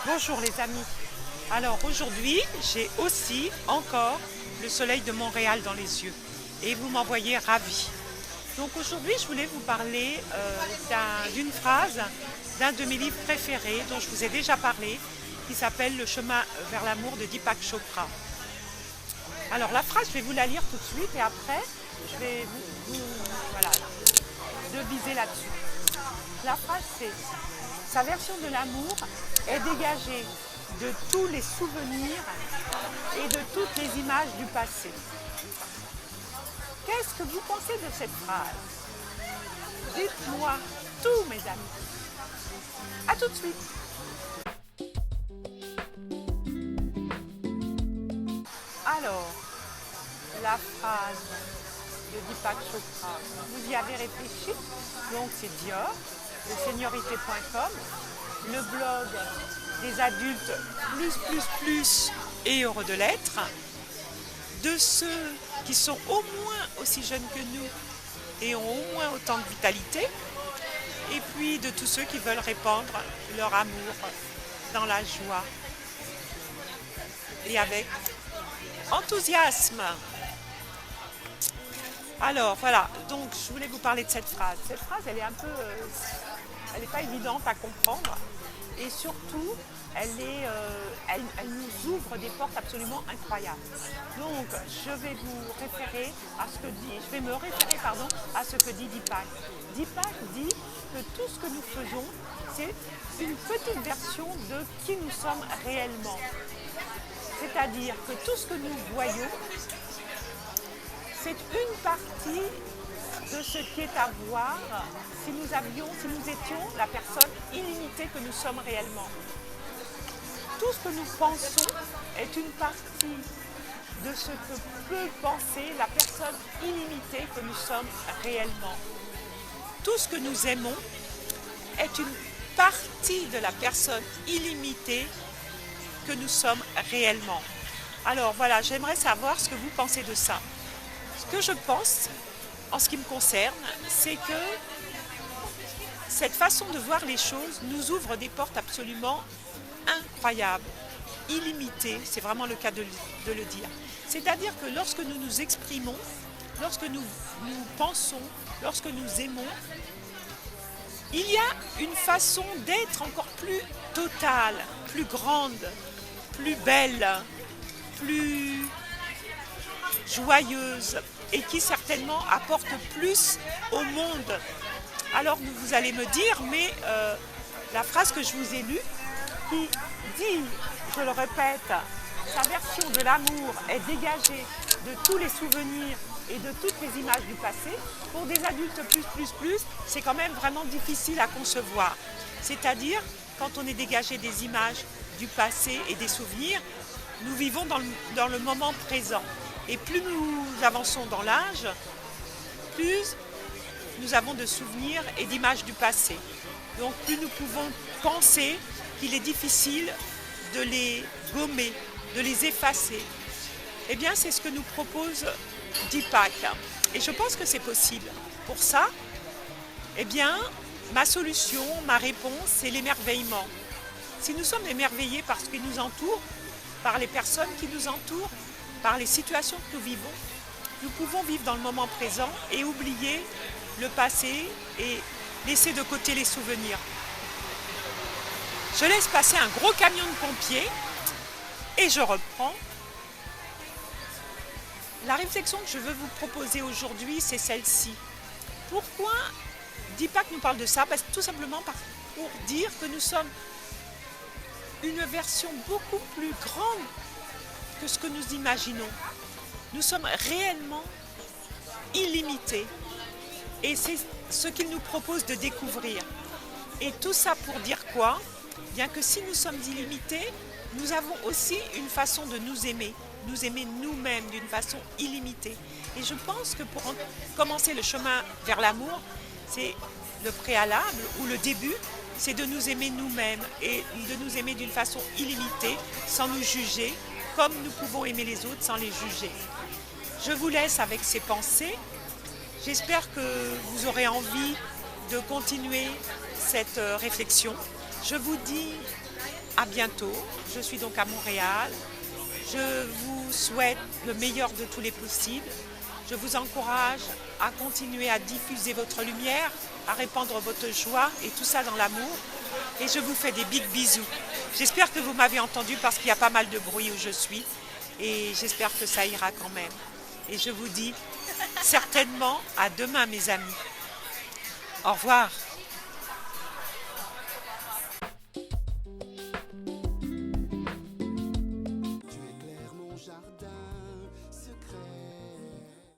Bonjour les amis. Alors aujourd'hui, j'ai aussi encore le soleil de Montréal dans les yeux et vous m'envoyez ravi. Donc aujourd'hui, je voulais vous parler d'une phrase d'un de mes livres préférés dont je vous ai déjà parlé, qui s'appelle Le chemin vers l'amour de Deepak Chopra. Alors la phrase, je vais vous la lire tout de suite et après, je vais voilà, deviser là-dessus. La phrase c'est: sa version de l'amour est dégagée de tous les souvenirs et de toutes les images du passé. Qu'est-ce que vous pensez de cette phrase? Dites-moi tout, mes amis. À tout de suite. Alors, la phrase de Deepak Chopra, vous y avez réfléchi? Donc c'est Dior, de seniorité.com, le blog des adultes plus et heureux de l'être, de ceux qui sont au moins aussi jeunes que nous et ont au moins autant de vitalité, et puis de tous ceux qui veulent répandre leur amour dans la joie et avec enthousiasme. Alors voilà, donc je voulais vous parler de cette phrase. Cette phrase, elle est un peu, elle n'est pas évidente à comprendre et surtout, elle nous ouvre des portes absolument incroyables. Donc je vais me référer à ce que dit Deepak. Deepak dit que tout ce que nous faisons, c'est une petite version de qui nous sommes réellement. C'est-à-dire que tout ce que nous voyons, c'est une partie de ce qui est à voir si nous étions la personne illimitée que nous sommes réellement. Tout ce que nous pensons est une partie de ce que peut penser la personne illimitée que nous sommes réellement. Tout ce que nous aimons est une partie de la personne illimitée que nous sommes réellement. Alors voilà, j'aimerais savoir ce que vous pensez de ça. Ce que je pense, en ce qui me concerne, c'est que cette façon de voir les choses nous ouvre des portes absolument incroyables, illimitées, c'est vraiment le cas de le dire. C'est-à-dire que lorsque nous nous exprimons, lorsque nous pensons, lorsque nous aimons, il y a une façon d'être encore plus totale, plus grande, plus belle, plus joyeuse et qui certainement apporte plus au monde. Alors vous allez me dire, mais la phrase que je vous ai lue, qui dit, je le répète, sa version de l'amour est dégagée de tous les souvenirs et de toutes les images du passé, pour des adultes plus, c'est quand même vraiment difficile à concevoir. C'est-à-dire, quand on est dégagé des images du passé et des souvenirs, nous vivons dans le moment présent. Et plus nous avançons dans l'âge, plus nous avons de souvenirs et d'images du passé. Donc plus nous pouvons penser qu'il est difficile de les gommer, de les effacer. Eh bien, c'est ce que nous propose Deepak. Et je pense que c'est possible. Pour ça, eh bien, ma solution, ma réponse, c'est l'émerveillement. Si nous sommes émerveillés par ce qui nous entoure, par les personnes qui nous entourent, par les situations que nous vivons, nous pouvons vivre dans le moment présent et oublier le passé et laisser de côté les souvenirs. Je laisse passer un gros camion de pompiers et je reprends. La réflexion que je veux vous proposer aujourd'hui, c'est celle-ci. Pourquoi Deepak nous parle de ça? Tout simplement pour dire que nous sommes une version beaucoup plus grande que ce que nous imaginons. Nous sommes réellement illimités. Et c'est ce qu'il nous propose de découvrir. Et tout ça pour dire quoi? Bien que si nous sommes illimités, nous avons aussi une façon de nous aimer nous-mêmes d'une façon illimitée. Et je pense que pour commencer le chemin vers l'amour, c'est le préalable ou le début, c'est de nous aimer nous-mêmes et de nous aimer d'une façon illimitée, sans nous juger, comme nous pouvons aimer les autres sans les juger. Je vous laisse avec ces pensées. J'espère que vous aurez envie de continuer cette réflexion. Je vous dis à bientôt. Je suis donc à Montréal. Je vous souhaite le meilleur de tous les possibles. Je vous encourage à continuer à diffuser votre lumière, à répandre votre joie et tout ça dans l'amour. Et je vous fais des big bisous. J'espère que vous m'avez entendu parce qu'il y a pas mal de bruit où je suis. Et j'espère que ça ira quand même. Et je vous dis certainement à demain mes amis. Au revoir.